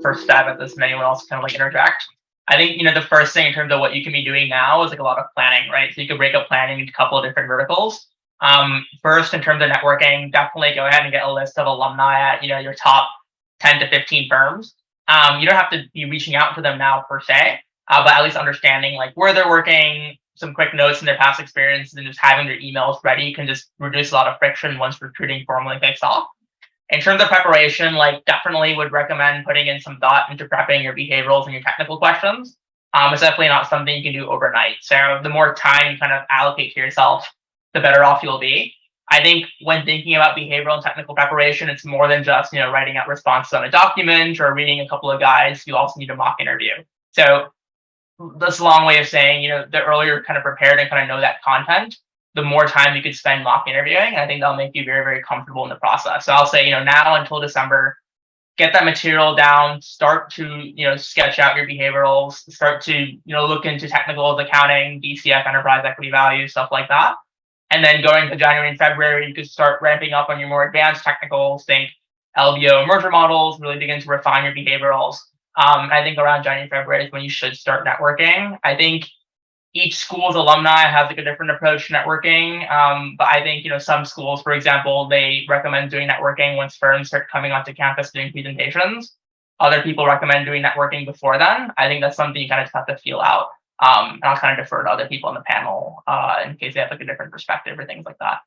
first stab at this, and anyone else kind of like interject. I think, the first thing in terms of what you can be doing now is like a lot of planning, right? So you could break up planning into a couple of different verticals. First, in terms of networking, definitely go ahead and get a list of alumni at, your top 10 to 15 firms. You don't have to be reaching out to them now per se, but at least understanding like where they're working, some quick notes in their past experiences, and just having their emails ready can just reduce a lot of friction once recruiting formally kicks off. In terms of preparation, like definitely would recommend putting in some thought into prepping your behaviorals and your technical questions. It's definitely not something you can do overnight. So the more time you kind of allocate to yourself, the better off you'll be. I think when thinking about behavioral and technical preparation, it's more than just, writing out responses on a document or reading a couple of guides. You also need a mock interview. So that's a long way of saying, the earlier you're kind of prepared and kind of know that content, the more time you could spend mock interviewing. And I think that'll make you very, very comfortable in the process. So I'll say, now until December, get that material down, start to, sketch out your behaviorals, start to, look into technicals, accounting, DCF, enterprise equity value, stuff like that. And then going to January and February, you could start ramping up on your more advanced technicals, think LBO merger models, really begin to refine your behaviorals. I think around January, February is when you should start networking. I think each school's alumni has like a different approach to networking. But I think, some schools, for example, they recommend doing networking once firms start coming onto campus doing presentations. Other people recommend doing networking before then. I think that's something you kind of just have to feel out. And I'll kind of defer to other people on the panel in case they have like a different perspective or things like that.